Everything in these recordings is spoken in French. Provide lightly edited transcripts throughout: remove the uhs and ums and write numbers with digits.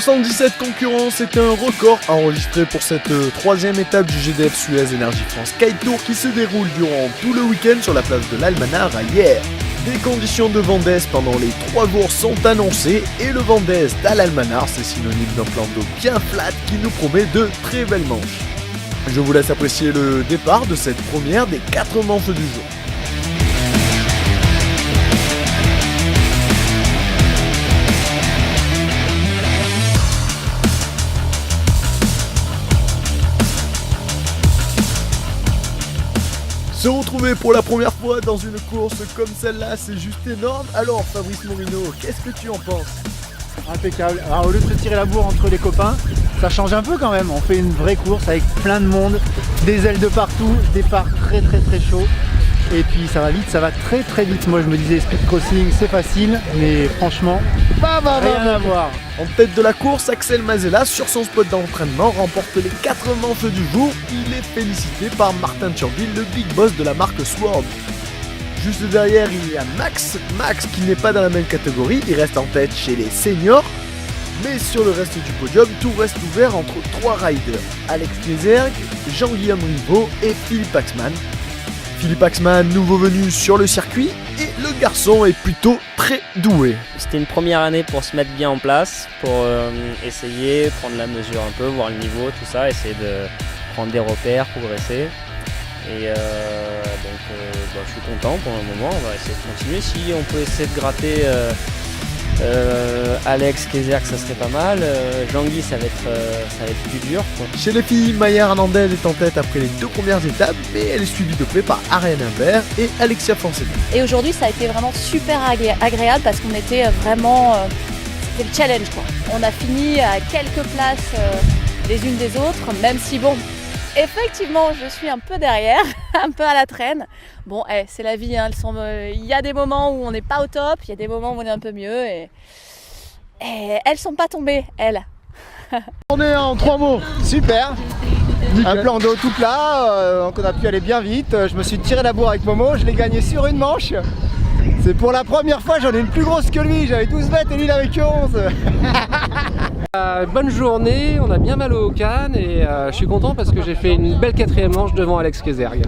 77 concurrents, c'était un record enregistré pour cette troisième étape du GDF Suez Energy France Kite Tour qui se déroule durant tout le week-end sur la place de l'Almanar à Hyères. Des conditions de vent d'est pendant les 3 jours sont annoncées et le vent d'est à l'Almanar, c'est synonyme d'un plan d'eau bien flat qui nous promet de très belles manches. Je vous laisse apprécier le départ de cette première des 4 manches du jour. Se retrouver pour la première fois dans une course comme celle-là, c'est juste énorme. Alors Fabrice Morino, qu'est-ce que tu en penses? Impeccable. Alors au lieu de se tirer la bourre entre les copains, ça change un peu quand même. On fait une vraie course avec plein de monde, des ailes de partout, départ très chaud. Et puis ça va vite, ça va très vite. Moi je me disais speed crossing c'est facile, mais franchement, rien à voir. En tête de la course, Axel Mazella sur son spot d'entraînement remporte les 4 manches du jour. Il est félicité par Martin Turville, le big boss de la marque Sword. Juste derrière, il y a Max qui n'est pas dans la même catégorie, il reste en tête chez les seniors. Mais sur le reste du podium, tout reste ouvert entre 3 riders, Alex Kneserg, Jean-Guillaume Rivaud et Philippe Axman. Philippe Axman, nouveau venu sur le circuit, et le garçon est plutôt très doué. C'était une première année pour se mettre bien en place, pour essayer, prendre la mesure un peu, voir le niveau, tout ça, essayer de prendre des repères, progresser. Et je suis content pour le moment, on va essayer de continuer. Si on peut essayer de gratter Alex Kneserg, ça serait pas mal. Jean-Guy, ça va être plus dur, quoi. Chez les filles, Maya Hernandez est en tête après les 2 premières étapes, mais elle est suivie de près par Ariane Imbert et Alexia Fonseca. Et aujourd'hui, ça a été vraiment super agréable parce qu'on était vraiment... c'était le challenge, quoi. On a fini à quelques places les unes des autres, même si bon... Effectivement, je suis un peu derrière, un peu à la traîne. Bon, c'est la vie, hein. Il y a des moments où on n'est pas au top, il y a des moments où on est un peu mieux et elles sont pas tombées, elles. On est en 3 mots, super. Un plan d'eau tout plat, donc on a pu aller bien vite. Je me suis tiré la bourre avec Momo, je l'ai gagné sur une manche. C'est pour la première fois, j'en ai une plus grosse que lui, j'avais 12 mètres et lui il avait que 11. Bonne journée, on a bien mal aux cannes et je suis content parce que j'ai fait une belle 4e manche devant Alex Kneserg.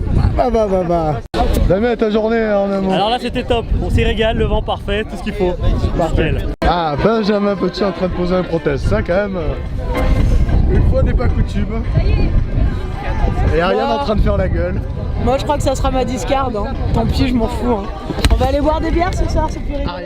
Damien, ta journée en amont. Alors là c'était top, on s'y régale, le vent parfait, tout ce qu'il faut. Parfait. Ah, Benjamin Petit en train de poser un prothèse, ça quand même. Une fois n'est pas coutume. Et Ariane en train de faire la gueule. Moi je crois que ça sera ma discard, hein. Tant pis, je m'en fous. Hein. On va aller boire des bières ce soir, c'est plus rigolo.